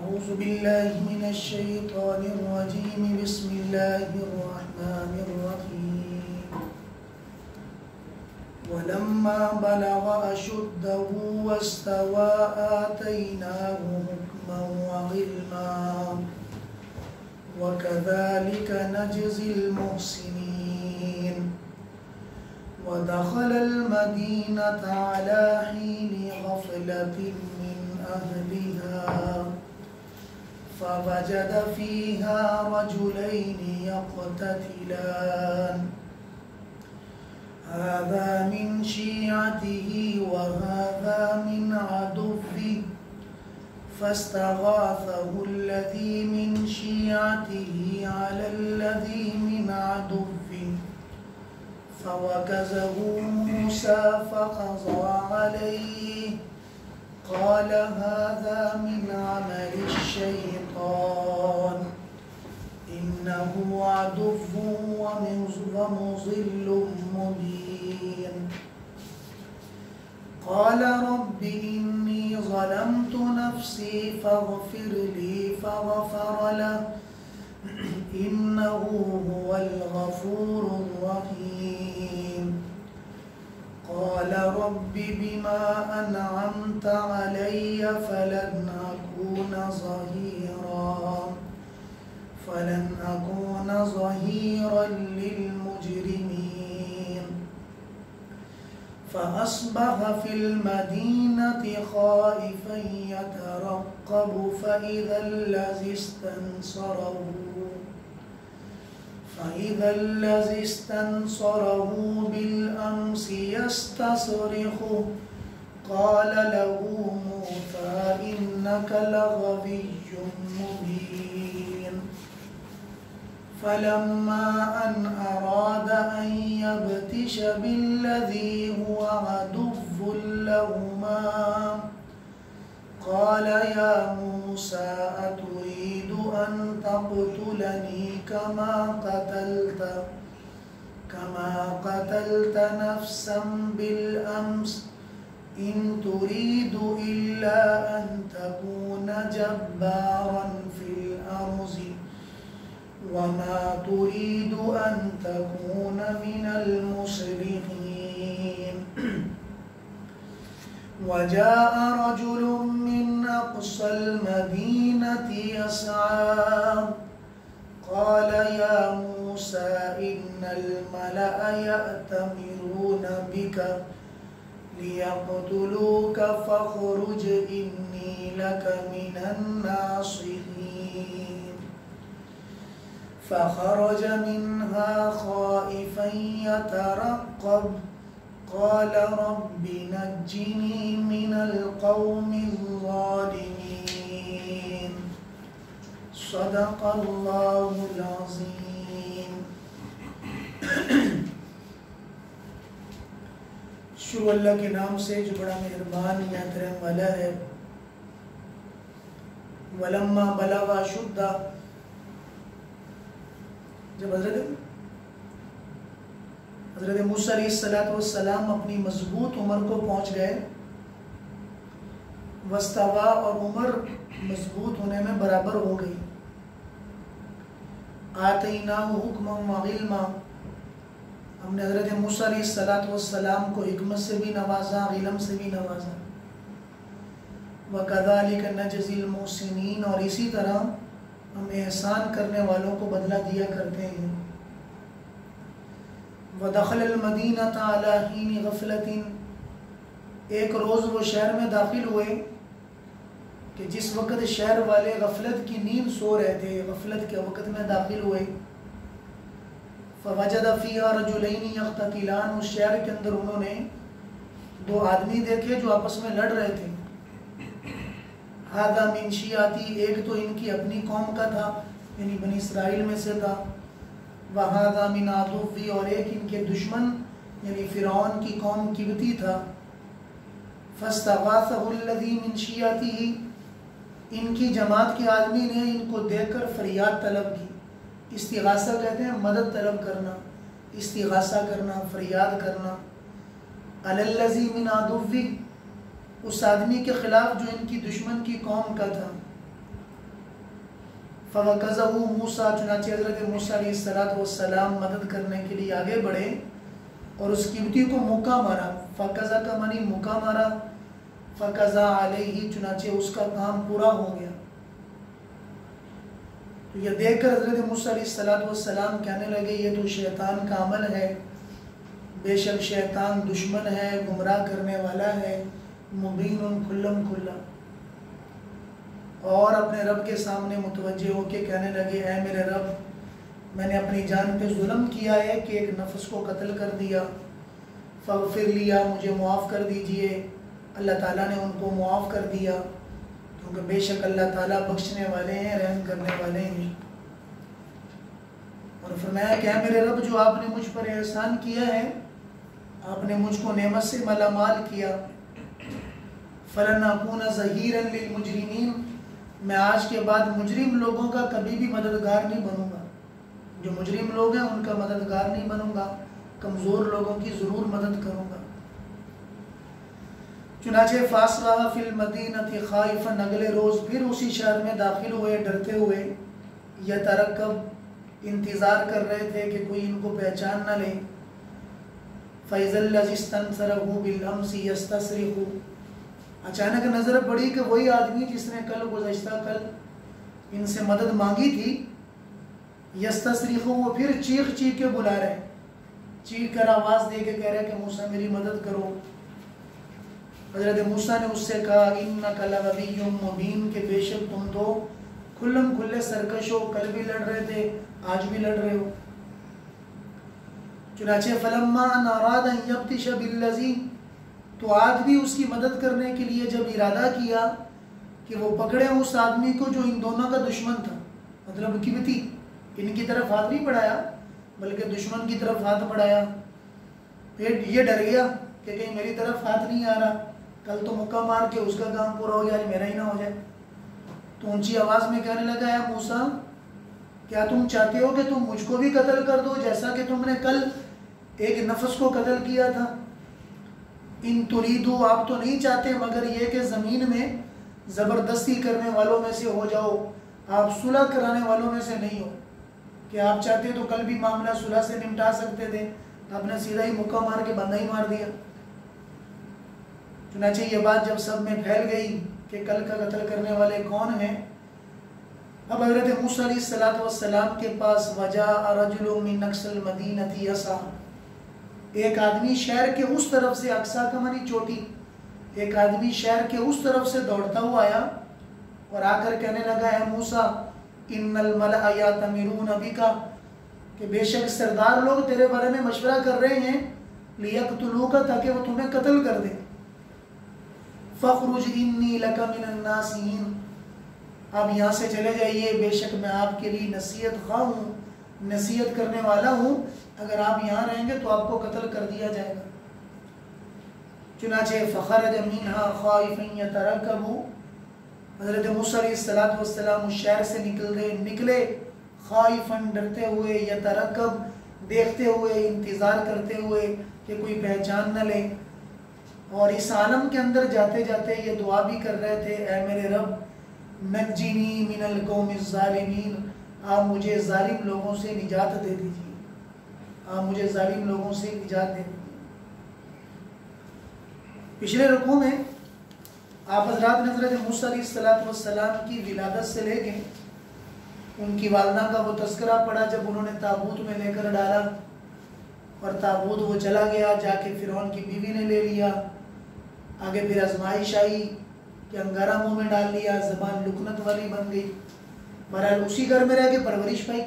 أعوذ بالله من الشيطان الرجيم بسم الله الرحمن الرحيم ولما بلغ أشده واستوى آتيناه حكما وعلما وكذلك نجزي المحسنين ودخل المدينة على حين غفلة من أهلها فوجد فيها رجلين يقتتلان هذا من شيعته وهذا من عدوه فاستغاثه الذي من شيعته على الذي من عدوه فوكزه موسى فقضى عليه قال هذا من عمل الشيطان إنه عدو ومضل مبين قال رب إني ظلمت نفسي فاغفر لي فغفر له إنه هو الغفور الرحيم قال رب بما أنعمت علي فلن أكون ظهيرا للمجرمين فأصبح في المدينة خائفا يترقب فإذا الذي استنصره بالأمس يستصرخه قال له موسى إنك لغوي مبين فلما أن أراد أن يبتش بالذي هو عدو لهما قال يا موسى أتريد أن تقتلني كما قتلت نفسا بالأمس إن تريد إلا أن تكون جبارا في الأرض وما تريد أن تكون من المصلحين وجاء رجل من أقصى المدينة يسعى قال يا موسى إن الملأ يأتمرون بك ليقتلوك فاخرج إني لك من الناصحين فخرج منها خائفا يترقب قال رب نجني من القوم الظالمين صدق اللہ العظیم۔ شروع اللہ کے نام سے جو بڑا مہربان نہایت رحم والا ہے۔ ولما بلغ اشدہ، جب حضرت موسیٰ علیہ السلام اپنی مضبوط عمر کو پہنچ گئے، وستوا اور عمر مضبوط ہونے میں برابر ہو گئی، آتیناہ حکما وعلما، ہم نے حضرت موسیٰ علیہ السلام کو حکمت سے بھی نوازا، علم سے بھی نوازا، وَكَذَلِكَ نَجْزِي الْمُحْسِنِينَ، اور اسی طرح ہم احسان کرنے والوں کو بدلہ دیا کرتے ہیں۔ وَدَخَلَ الْمَدِينَةَ عَلَى حِينِ غَفْلَةٍ، ایک روز وہ شہر میں داخل ہوئے کہ جس وقت شہر والے غفلت کی نیند سو رہے تھے، غفلت کے وقت میں داخل ہوئے۔ فَوَجَدَ فِيهَا رَجُلَيْنِ يَقْتَتِلَانِ، اس شہر کے اندر انہوں نے دو آدمی دیکھے جو آپس میں لڑ رہے تھے۔ هَذَا مِنْ شِيَعَتِهِ، ایک تو ان کی اپنی قوم کا تھا، یعنی بنی اسرائیل میں سے تھا، وَهَذَا مِنْ عَدُوِّهِ، اور ایک ان کے دشمن یعنی فرعون کی قوم کبتی تھا۔ فَاسْتَغَاثَهُ الَّذِي مِنْ شِيَعَتِهِ، ان کی جماعت کے آدمی نے ان کو دیکھ کر فریاد طلب کی۔ استغاثہ کہتے ہیں مدد طلب کرنا، استغاثہ کرنا، فریاد کرنا۔ عَلَى الَّذِي مِنْ عَدُوِّهِ، اس آدمی کے خلاف جو ان کی دشمن کی قوم کا تھا۔ فوقظہ موسیٰ، چنانچہ حضرت موسیٰ علیہ السلام مدد کرنے کے لیے آگے بڑھے اور اس قبطی کو مکہ مارا. فقذا کا معنی مکہ مارا، فقذا علیہ چنانچہ اس کا کام پورا ہو گیا. تو یہ دیکھ کر حضرت موسیٰ علیہ السلام کہنے لگے یہ تو شیطان کا عمل ہے، بے شک شیطان دشمن ہے، گمراہ کرنے والا ہے، مبین کھلم کھلا. اور اپنے رب کے سامنے متوجہ ہو کے کہنے لگے اے میرے رب، میں نے اپنی جان پہ ظلم کیا ہے کہ ایک نفس کو قتل کر دیا، فاغفر لیا، مجھے معاف کر دیجئے. اللہ تعالیٰ نے ان کو معاف کر دیا کیونکہ بے شک اللہ تعالیٰ بخشنے والے ہیں، رحم کرنے والے ہیں. اور فرمایا کہ اے میرے رب، جو آپ نے مجھ پر احسان کیا ہے، آپ نے مجھ کو نعمت سے مالا مال کیا، فَلَنْ أَكُونَ ظَهِيرًا لِلْمُجْرِمِينَ، میں آج کے بعد مجرم لوگوں کا کبھی بھی مددگار نہیں بنوں گا. جو مجرم لوگ ہیں ان کا مددگار نہیں بنوں گا، کمزور لوگوں کی ضرور مدد کروں گا. چنانچہ فَأَصْبَحَ فِي الْمَدِينَةِ خَائِفًا، اگلے روز پھر اسی شہر میں داخل ہوئے ڈرتے ہوئے. يَتَرَقَّبُ، انتظار کر رہے تھے کہ کوئی ان کو پہچان نہ لے. فَإِذَا الَّذِي اسْتَنصَرَهُ بِالْأَمْسِ يَسْتَصْرِخُ، اچانک نظر پڑی کہ وہی آدمی جس نے کل گزشتہ کل ان سے مدد مانگی تھی، یستصرخ، وہ پھر چیخ چیخ کے بلا رہے، چیخ کر آواز دے کے کہہ رہے کہ موسیٰ میری مدد کرو. حضرت موسیٰ نے اس سے کہا اِنَّكَ لَغَوِيٌّ مُبِينٌ، کہ بے شک تم تو کھلم کھلے سرکش ہو، کل بھی لڑ رہے تھے آج بھی لڑ رہے ہو. چنانچہ فَلَمَّا أَنْ أَرَادَ أَنْ يَبْطِشَ بِالَّذِي، تو آج بھی اس کی مدد کرنے کے لیے جب ارادہ کیا کہ وہ پکڑے اس آدمی کو جو ان دونوں کا دشمن تھا، مطلب قبطی، ان کی طرف ہاتھ نہیں بڑھایا بلکہ دشمن کی طرف ہاتھ بڑھایا. پھر یہ ڈر گیا کہ کہیں میری طرف ہاتھ نہیں آ رہا، کل تو مکہ مار کے اس کا کام پورا ہو گیا، آج میرا ہی نہ ہو جائے. تو اونچی آواز میں کہنے لگا اے موسیٰ، کیا تم چاہتے ہو کہ تم مجھ کو بھی قتل کر دو جیسا کہ تم نے کل ایک نفس کو قتل کیا تھا؟ ان تریدو، آپ تو نہیں چاہتے مگر یہ کہ زمین میں زبردستی کرنے والوں میں سے ہو جاؤ، آپ صلح کرانے والوں میں سے نہیں ہو. کہ آپ چاہتے تو کل بھی معاملہ صلح سے نمٹا سکتے تھے، آپ نے سیدھا ہی مکہ مار کے بندہ ہی مار دیا. چنانچہ یہ بات جب سب میں پھیل گئی کہ کل کا قتل کرنے والے کون ہیں، اب حضرت موسیٰ علیہ السلام کے پاس وجاء رجل من اقصى المدینة یسعی، ایک آدمی شہر کے اس طرف سے، اقصیٰ کا معنی چوٹی، ایک آدمی شہر کے اس طرف سے دوڑتا ہوا آیا اور آ کر کہنے لگا اے موسیٰ ان الملأ یأتمرون بک، کہ بے شک سردار لوگ تیرے بارے میں مشورہ کر رہے ہیں، لیقتلوک، تاکہ وہ تمہیں قتل کر دیں. فاخرج انی لک من الناصحین، آپ یہاں سے چلے جائیے، بے شک میں آپ کے لیے نصیحت خواہ ہوں، نصیحت کرنے والا ہوں، اگر آپ یہاں رہیں گے تو آپ کو قتل کر دیا جائے گا. چنانچہ فخرج منہا خائفا یترقب، حضرت موسیٰ علیہ السلام اس شہر سے نکلے خائفا، ڈرتے ہوئے، یترقب، دیکھتے ہوئے، انتظار کرتے ہوئے کہ کوئی پہچان نہ لے. اور اس عالم کے اندر جاتے جاتے یہ دعا بھی کر رہے تھے اے میرے رب نجنی من القوم الظالمین، آپ مجھے ظالم لوگوں سے نجات دے دیجیے، آپ مجھے ظالم لوگوں سے نجات دے دیجیے. پچھلے رکوع میں آپ حضرات نے حضرت موسیٰ علیہ السلام کی ولادت سے لے کے ان کی والدہ کا وہ تذکرہ پڑھا جب انہوں نے تابوت میں لے کر ڈالا اور تابوت وہ چلا گیا، جا کے فرعون کی بیوی نے لے لیا. آگے پھر آزمائش آئی کہ انگارہ منہ میں ڈال لیا، زبان لکنت والی بن گئی. بہرحال اسی گھر میں رہ کے پرورش پائی،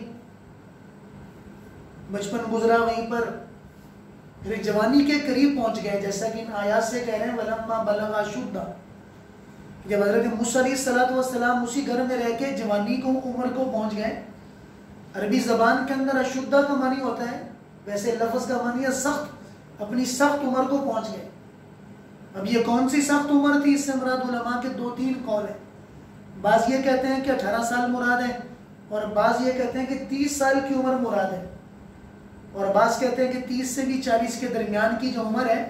بچپن گزرا وہیں پر، پھر جوانی کے قریب پہنچ گئے، جیسا کہ ان آیات سے کہہ رہے ہیں وَلَمَّا بَلَغَ أَشُدَّهُ، جب حضرت موسیٰ علیہ السلام اسی گھر میں رہ کے جوانی کو عمر کو پہنچ گئے. عربی زبان کے اندر اشدہ کا معنی ہوتا ہے، ویسے لفظ کا معنی ہے سخت، اپنی سخت عمر کو پہنچ گئے. اب یہ کون سی سخت عمر تھی، اس سے مراد علماء کے 2-3 قول ہیں. بعض یہ کہتے ہیں کہ 18 سال مراد ہے، اور بعض یہ کہتے ہیں کہ 30 سال کی عمر مراد ہے، اور بعض کہتے ہیں کہ 30 سے بھی 40 کے درمیان کی جو عمر ہے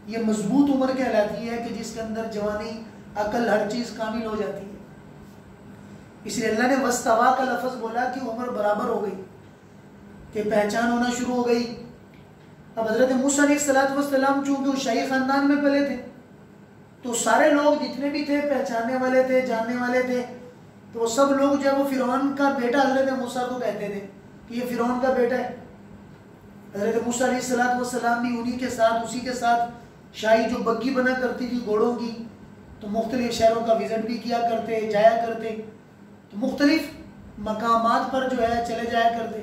یہ مضبوط عمر کہلاتی ہے، کہ جس کے اندر جوانی، عقل، ہر چیز کامل ہو جاتی ہے. اس لیے اللہ نے وستوا کا لفظ بولا کہ عمر برابر ہو گئی، کہ پہچان ہونا شروع ہو گئی۔ اب حضرت موسیٰ علیہ السلام چونکہ وہ شاہی خاندان میں پلے تھے، تو سارے لوگ جتنے بھی تھے پہچاننے والے تھے، جاننے والے تھے، تو وہ سب لوگ جو ہے وہ فرعون کا بیٹا حضرت موسیٰ کو کہتے تھے کہ یہ فرعون کا بیٹا ہے۔ حضرت موسیٰ علیہ السلام بھی انہی کے ساتھ، اسی کے ساتھ شاہی جو بگی بنا کرتی تھی گھوڑوں کی، تو مختلف شہروں کا وزٹ بھی کیا کرتے، جایا کرتے، تو مختلف مقامات پر جو ہے چلے جایا کرتے۔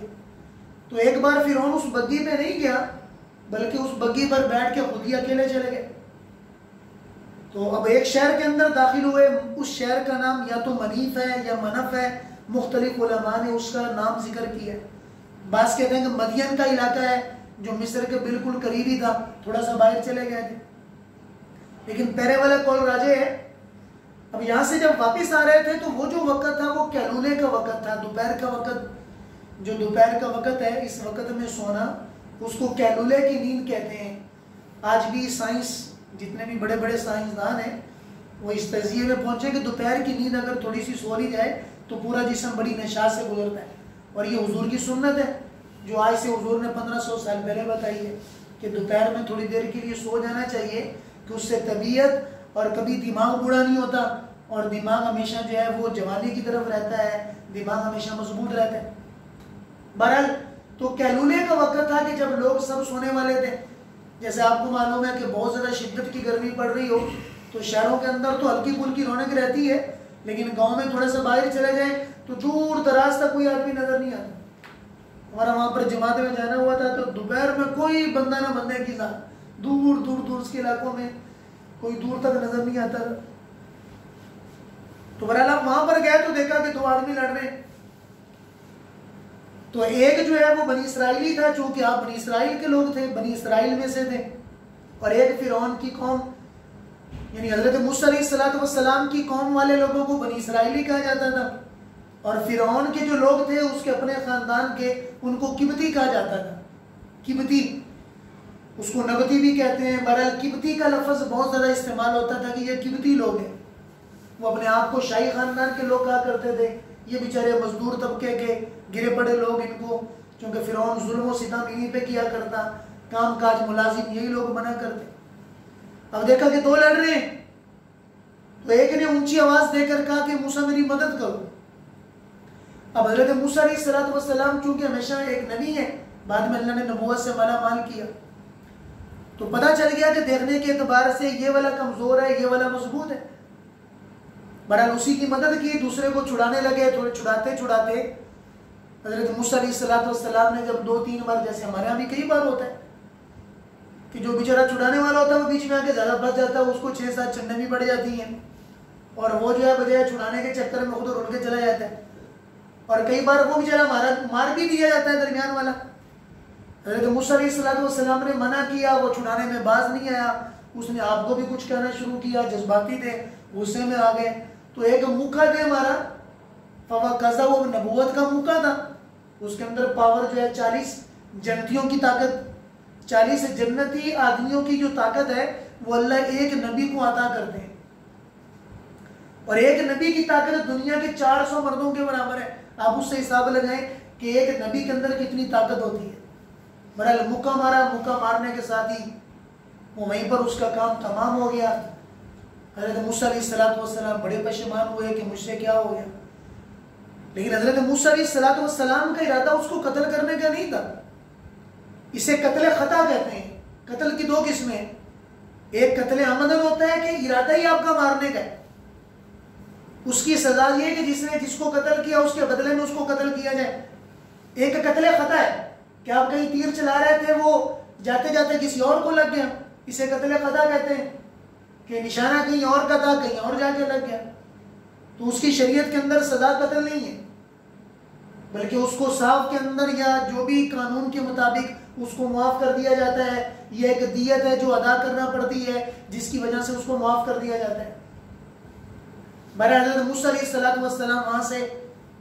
تو ایک بار فرعون اس بگی پہ نہیں گیا، بلکہ اس بگی پر بیٹھ کے خود ہی اکیلے چلے گئے۔ تو اب ایک شہر کے اندر داخل ہوئے، اس شہر کا نام یا تو منیف ہے یا منف ہے، مختلف علماء نے اس کا نام ذکر کیا ہے۔ بعض کہتے ہیں کہ مدین کا علاقہ ہے جو مصر کے بالکل قریب ہی تھا، تھوڑا سا باہر چلے گئے تھے، لیکن پہلے والا قول راجح ہے۔ اب یہاں سے جب واپس آ رہے تھے تو وہ جو وقت تھا وہ کیلولے کا وقت تھا، دوپہر کا وقت، جو دوپہر کا وقت ہے اس وقت میں سونا، اس کو کیلولے کی نیند کہتے ہیں۔ آج بھی سائنس، جتنے بھی بڑے بڑے سائنسدان ہیں وہ اس تجزیے میں پہنچے کہ دوپہر کی نیند اگر تھوڑی سی سو لی جائے تو پورا جسم بڑی نشاط سے گزرتا ہے، اور یہ حضور کی سنت ہے جو آج سے حضور نے 1500 سال پہلے بتائی ہے کہ دوپہر میں تھوڑی دیر کے لیے سو جانا چاہیے، کہ اس سے طبیعت اور کبھی دماغ بوڑھا نہیں ہوتا، اور دماغ ہمیشہ جو ہے وہ جوانی کی طرف رہتا ہے، دماغ ہمیشہ مضبوط رہتا ہے۔ بہرحال تو کیلولے کا وقت تھا کہ جب لوگ سب سونے والے تھے۔ جیسے آپ کو معلوم ہے کہ بہت زیادہ شدت کی گرمی پڑ رہی ہو تو شہروں کے اندر تو ہلکی پھلکی رونق رہتی ہے، لیکن گاؤں میں تھوڑا سا باہر چلے جائیں تو دور دراز تک کوئی آدمی نظر نہیں آتا۔ ہمارا وہاں پر جماعت میں جانا ہوا تھا تو دوپہر میں کوئی بندہ نہ بندے کی ذات، دور دور دور اس کے علاقوں میں کوئی دور تک نظر نہیں آتا۔ تو بہرحال آپ وہاں پر گئے تو دیکھا کہ 2 آدمی لڑ رہے ہیں، تو ایک جو ہے وہ بنی اسرائیلی تھا، چونکہ آپ بنی اسرائیل کے لوگ تھے، بنی اسرائیل میں سے تھے، اور ایک فرعون کی قوم، یعنی حضرت موسیٰ علیہ السلام کی قوم والے لوگوں کو بنی اسرائیلی کہا جاتا تھا، اور فرعون کے جو لوگ تھے اس کے اپنے خاندان کے، ان کو قبطی کہا جاتا تھا۔ قبطی، اس کو نبطی بھی کہتے ہیں۔ بہرحال قبطی کا لفظ بہت زیادہ استعمال ہوتا تھا کہ یہ قبطی لوگ ہیں، وہ اپنے آپ کو شاہی خاندان کے لوگ کہا کرتے تھے۔ یہ بیچارے مزدور طبقے کے گرے پڑے لوگ، ان کو چونکہ فرعون ظلم و ستم انہی پہ کیا کرتا، کام کاج ملازم یہی لوگ بنا کرتے۔ اب دیکھا کہ 2 لڑ رہے ہیں، تو ایک نے اونچی آواز دے کر کہا کہ موسیٰ میری مدد کرو۔ اب حضرت موسیٰ علیہ السلام چونکہ ہمیشہ ایک نبی ہے، بعد میں اللہ نے نبوت سے مالا مال کیا، تو پتہ چل گیا کہ دیکھنے کے اعتبار سے یہ والا کمزور ہے، یہ والا مضبوط ہے۔ بہرحال اسی کی مدد کی، دوسرے کو چھڑانے لگے، تھوڑے چھڑاتے چھڑاتے حضرت موسیٰ علیہ السلام نے جب 2-3 بار، جیسے ہمارے یہاں بھی کئی بار ہوتا ہے کہ جو بیچارہ چھڑانے والا ہوتا ہے وہ بیچ میں آ کے زیادہ پھنس جاتا ہے، اس کو 6-7 چنڈیں بھی پڑ جاتی ہیں، اور وہ جو ہے بجائے چھڑانے کے چکر میں خود اڑ کے چلا جاتا ہے، اور کئی بار وہ بیچارہ مار بھی دیا جاتا ہے درمیان والا۔ حضرت موسیٰ علیہ السلام نے منع کیا، وہ چھڑانے میں باز نہیں آیا، اس نے آپ کو بھی کچھ کہنا شروع کیا، جذباتی تھے، غصے میں آ گئے، تو ایک موقع دے ہمارا فوقذا، وہ نبوت کا موقع تھا، اس کے اندر پاور جو ہے 40 جنتیوں کی طاقت، 40 جنتی آدمیوں کی جو طاقت ہے وہ اللہ ایک نبی کو عطا کرتے ہیں، اور ایک نبی کی طاقت دنیا کے 400 مردوں کے برابر ہے۔ آپ اس سے حساب لگائیں کہ ایک نبی کے اندر کتنی طاقت ہوتی ہے۔ بہرحال مکہ مارا، مکہ مارنے کے ساتھ ہی وہ وہیں پر اس کا کام تمام ہو گیا۔ حضرت موسیٰ علیہ السلام بڑے پشیمان ہوئے کہ مجھ سے کیا ہو گیا، لیکن حضرت موسیٰ علیہ السلام کا ارادہ اس کو قتل کرنے کا نہیں تھا۔ اسے قتل خطا کہتے ہیں۔ قتل کی 2 قسمیں ہیں، ایک قتل عمدن ہوتا ہے کہ ارادہ ہی آپ کا مارنے کا ہے، اس کی سزا یہ ہے کہ جس نے جس کو قتل کیا اس کے بدلے میں اس کو قتل کیا جائے۔ ایک قتل خطا ہے کہ آپ کہیں تیر چلا رہے تھے، وہ جاتے جاتے کسی اور کو لگ گیا، اسے قتل خطا کہتے ہیں کہ نشانہ کہیں اور کا تھا، کہیں اور جا کے لگ گیا، تو اس کی شریعت کے اندر سزا قتل نہیں ہے، بلکہ اس کو صاف کے اندر یا جو بھی قانون کے مطابق اس کو معاف کر دیا جاتا ہے۔ یہ ایک دیت ہے جو ادا کرنا پڑتی ہے، جس کی وجہ سے اس کو معاف کر دیا جاتا ہے۔ بہرحال حضرت موسیٰ علیہ السلام وہاں سے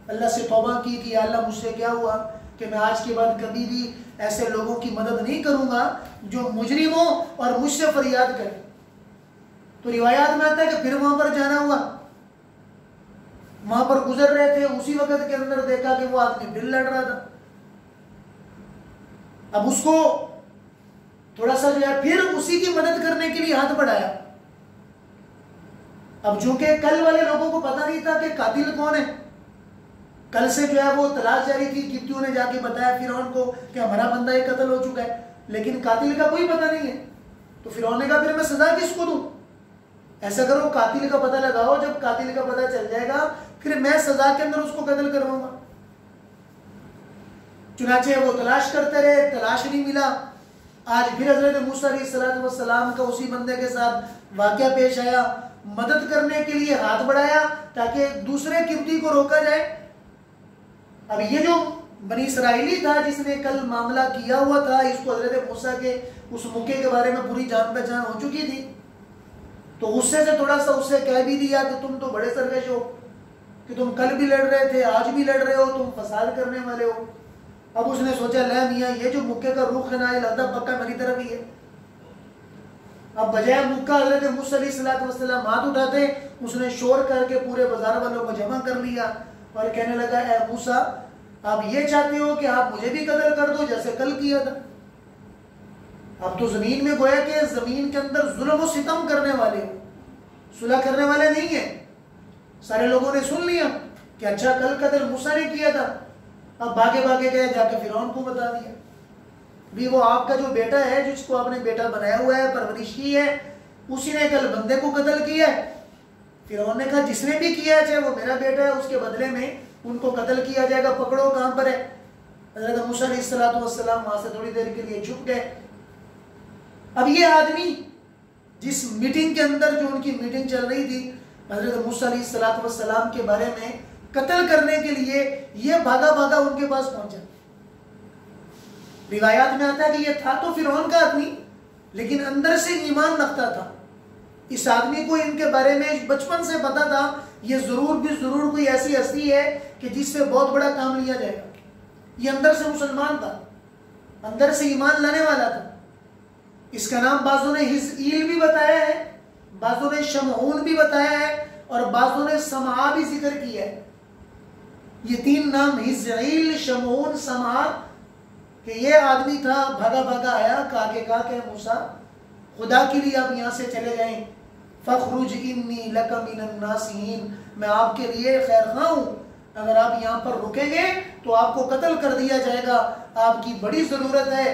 اللہ سے توبہ کی کہ یا اللہ مجھ سے کیا ہوا کہ میں آج کے بعد کبھی بھی ایسے لوگوں کی مدد نہیں کروں گا جو مجرم ہوں اور مجھ سے فریاد کریں۔ تو روایات میں آتا ہے کہ پھر وہاں پر جانا ہوا، وہاں پر گزر رہے تھے، اسی وقت کے اندر دیکھا کہ وہ آدمی پھر لڑ رہا تھا. اب اس کو تھوڑا سا جو ہے پھر اسی کی مدد کرنے کے لیے ہاتھ بڑھایا. اب چونکہ کل والے لوگوں کو پتا نہیں تھا کہ قاتل کون ہے، کل سے جو ہے وہ تلاش جاری تھی، قبطیوں نے جا کے بتایا فرعون کو کہ ہمارا بندہ یہ قتل ہو چکا ہے، لیکن قاتل کا کوئی پتہ نہیں ہے. تو فرعون نے کہا پھر میں سزا کس کو دوں؟ ایسا کرو قاتل کا پتہ لگاؤ، جب قاتل کا پتہ چل جائے گا پھر میں سزا کے اندر اس کو قتل کرواؤں گا. چنانچہ وہ تلاش کرتے رہے، تلاش نہیں ملا. آج پھر حضرت موسیٰ علیہ السلام کا اسی بندے کے ساتھ واقعہ پیش آیا، مدد کرنے کے لیے ہاتھ بڑھایا تاکہ دوسرے قبطی کو روکا جائے. اب یہ جو بنی اسرائیلی تھا جس نے کل معاملہ کیا ہوا تھا، اس کو حضرت موسیٰ کے اس موقع کے بارے میں پوری جان پہچان ہو چکی تھی، تو غصے سے تھوڑا سا اسے کہہ بھی دیا کہ تم تو بڑے سرکش ہو، کہ تم کل بھی لڑ رہے تھے، آج بھی لڑ رہے ہو، تم فساد کرنے والے ہو. اب اس نے سوچا لے میاں یہ جو مکے کا رخ ہے نا یہ لگتا پکا میری طرف ہی ہے. اب بجائے مکہ حضرت موسیٰ علیہ السلام ہاتھ اٹھاتے، اس نے شور کر کے پورے بازار والوں کو جمع کر لیا اور کہنے لگا اے موسیٰ آپ یہ چاہتے ہو کہ آپ مجھے بھی قتل کر دو جیسے کل کیا تھا؟ اب تو زمین میں گویا کہ زمین کے اندر ظلم و ستم کرنے والے ہو، صلح کرنے والے نہیں ہیں. سارے لوگوں نے سن لیا کہ اچھا کل قتل موسیٰ نے کیا تھا. اب بھاگے بھاگے گئے جا کے فرعون کو بتا دیا بھی وہ آپ کا جو بیٹا ہے جس کو آپ نے بیٹا بنایا ہوا ہے، پرورش کی ہے، اسی نے کل بندے کو قتل کیا ہے. فرعون نے کہا جس نے بھی کیا ہے چاہے وہ میرا بیٹا ہے، اس کے بدلے میں ان کو قتل کیا جائے گا، پکڑو کہاں پر ہے. حضرت موسیٰ علیہ السلام وہاں سے تھوڑی دیر کے لیے چھپ گئے. اب یہ آدمی جس میٹنگ کے اندر جو ان کی میٹنگ چل رہی تھی حضرت موسیٰ علیہ السلام کے بارے میں قتل کرنے کے لیے، یہ بھاگا بھاگا ان کے پاس پہنچا. روایات میں آتا ہے کہ یہ تھا تو فرعون کا آدمی لیکن اندر سے ایمان رکھتا تھا. اس آدمی کو ان کے بارے میں بچپن سے پتا تھا یہ ضرور بھی ضرور کوئی ایسی ہستی ہے کہ جس سے بہت بڑا کام لیا جائے گا. یہ اندر سے مسلمان تھا، اندر سے ایمان لانے والا تھا. اس کا نام بعضوں نے حزقیل بھی بتایا ہے، بعضوں نے شمعون بھی بتایا ہے اور بعضوں نے سمعا بھی ذکر کیا ہے. یہ تین نام حزقیل، شمعون، سمعا، کہ یہ آدمی تھا بھاگا بھاگا آیا، کہا کہ موسیٰ خدا کے لیے آپ یہاں سے چلے جائیں، فَخْرُجْ إِنِّي لَكَ مِنَ النَّاسِحِينَ، میں آپ کے لیے خیر خواہ ہوں، اگر آپ یہاں پر رکیں گے تو آپ کو قتل کر دیا جائے گا، آپ کی بڑی ضرورت ہے،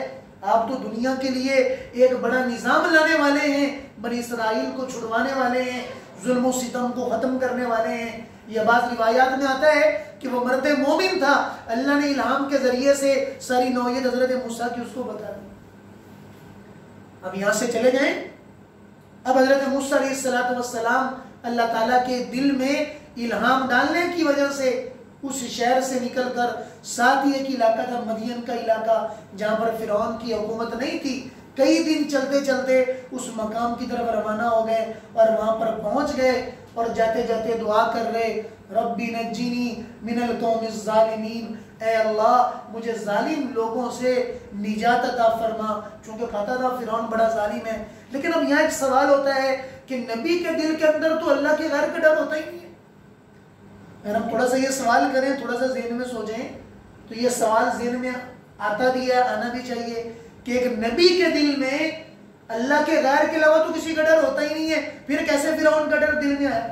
آپ تو دنیا کے لیے ایک بڑا نظام لانے والے ہیں، بنی اسرائیل کو چھڑوانے والے ہیں، ظلم و ستم کو ختم کرنے والے ہیں. یہ بات روایات میں آتا ہے کہ وہ مرد مومن تھا، اللہ نے الہام کے ذریعے سے ساری نوعیت حضرت موسیٰ کی اس کو بتا دی. اب یہاں سے چلے جائیں. اب حضرت موسیٰ علیہ السلام اللہ تعالیٰ کے دل میں الہام ڈالنے کی وجہ سے اس شہر سے نکل کر ساتھ ہی ایک علاقہ تھا مدین کا علاقہ جہاں پر فرعون کی حکومت نہیں تھی. کئی دن چلتے چلتے اس مقام کی طرف روانہ ہو گئے اور وہاں پر پہنچ گئے اور جاتے جاتے دعا کر رہے ربی نجینی من القوم الظالمین، اے اللہ مجھے ظالم لوگوں سے نجات عطا فرما. چونکہ پتہ تھا فرعون بڑا ظالم ہے. لیکن اب یہاں ایک سوال ہوتا ہے کہ نبی کے دل کے اندر تو اللہ کے غیر کا ڈر ہوتا ہی نہیں ہے. اگر ہم تھوڑا سا یہ سوال کریں، تھوڑا سا ذہن میں سوچیں تو یہ سوال ذہن میں آتا بھی ہے، آنا بھی چاہیے کہ ایک نبی کے دل میں اللہ کے غیر کے علاوہ تو کسی کا ڈر ہوتا ہی نہیں ہے، پھر کیسے فرعون کا ڈر دل میں آیا؟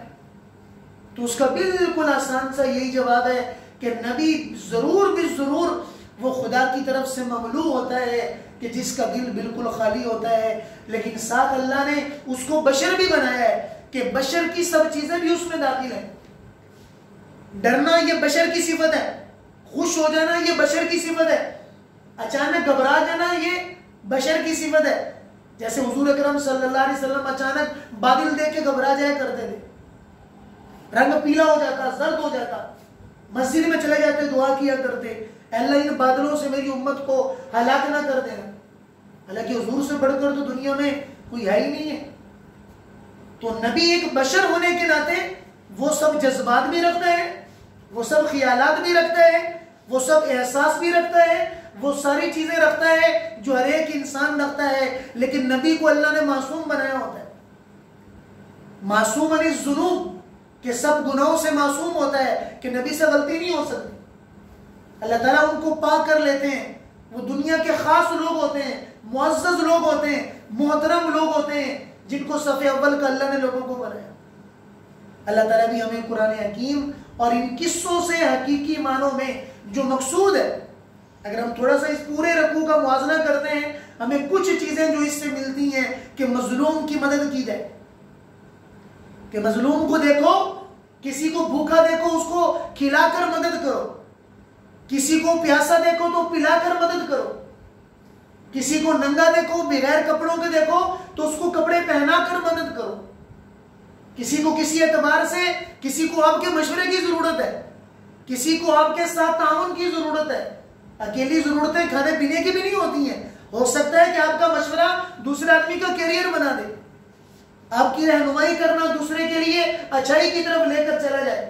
تو اس کا بالکل آسان سا یہی جواب ہے کہ نبی ضرور بھی ضرور وہ خدا کی طرف سے مملوء ہوتا ہے کہ جس کا دل بالکل خالی ہوتا ہے، لیکن ساتھ اللہ نے اس کو بشر بھی بنایا ہے کہ بشر کی سب چیزیں بھی اس میں داخل ہیں. ڈرنا یہ بشر کی صفت ہے، خوش ہو جانا یہ بشر کی صفت ہے، اچانک گھبرا جانا یہ بشر کی صفت ہے. جیسے حضور اکرم صلی اللہ علیہ وسلم اچانک بادل دیکھ کے گھبرا جایا کرتے تھے، رنگ پیلا ہو جاتا، زرد ہو جاتا، مسجد میں چلے جاتے دعا کیا کرتے اے اللہ ان بادلوں سے میری امت کو ہلاک نہ کر دینا. حالانکہ حضور سے بڑھ کر تو دنیا میں کوئی ہے ہی نہیں ہے. تو نبی ایک بشر ہونے کے ناطے وہ سب جذبات بھی رکھتا ہے، وہ سب خیالات بھی رکھتا ہے، وہ سب احساس بھی رکھتا ہے، وہ ساری چیزیں رکھتا ہے جو ہر ایک انسان رکھتا ہے. لیکن نبی کو اللہ نے معصوم بنایا ہوتا ہے، معصوم عن الذنوب، کہ سب گناہوں سے معصوم ہوتا ہے، کہ نبی سے غلطی نہیں ہو سکتی. اللہ تعالیٰ ان کو پاک کر لیتے ہیں. وہ دنیا کے خاص لوگ ہوتے ہیں، معزز لوگ ہوتے ہیں، محترم لوگ ہوتے ہیں، جن کو صف اول کا اللہ نے لوگوں کو بنایا. اللہ تعالیٰ بھی ہمیں قرآن حکیم اور ان قصوں سے حقیقی معنوں میں جو مقصود ہے، اگر ہم تھوڑا سا اس پورے رکوع کا موازنہ کرتے ہیں، ہمیں کچھ چیزیں جو اس سے ملتی ہیں کہ مظلوم کی مدد کی جائے، کہ مظلوم کو دیکھو، کسی کو بھوکا دیکھو اس کو کھلا کر مدد کرو، کسی کو پیاسا دیکھو تو پلا کر مدد کرو، کسی کو ننگا دیکھو بغیر کپڑوں کے دیکھو تو اس کو کپڑے پہنا کر مدد کرو. کسی کو کسی اعتبار سے، کسی کو آپ کے مشورے کی ضرورت ہے، کسی کو آپ کے ساتھ تعاون کی ضرورت ہے. اکیلی ضرورتیں کھانے پینے کی بھی نہیں ہوتی ہیں. ہو سکتا ہے کہ آپ کا مشورہ دوسرے آدمی کا کیریئر بنا دے، آپ کی رہنمائی کرنا دوسرے کے لیے اچھائی کی طرف لے کر چلا جائے.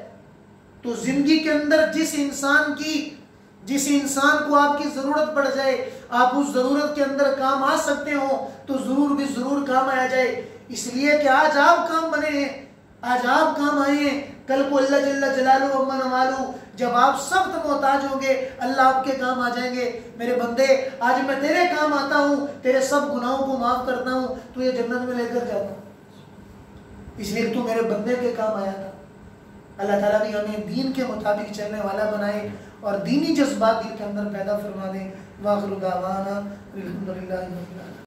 تو زندگی کے اندر جس انسان کو آپ کی ضرورت پڑ جائے، آپ اس ضرورت کے اندر کام آ سکتے ہو تو ضرور بھی ضرور کام آیا جائے. اس لیے کہ آج آپ کام بنے ہیں، آج آپ کام آئے ہیں، کل کو اللہ جل جلالہ و نوالہ جب آپ سخت محتاج ہوں گے اللہ آپ کے کام آ جائیں گے. میرے بندے آج میں تیرے کام آتا ہوں، تیرے سب گناہوں کو معاف کرتا ہوں، تو یہ جنت میں لے کر جاتا ہوں، اس لیے تو میرے بندے کے کام آیا تھا. اللہ تعالیٰ بھی ہمیں دین کے مطابق چلنے والا بنائے اور دینی جذبات دل کے اندر پیدا فرما دیں. وآخر دعوانا الحمدللہ رب العالمین.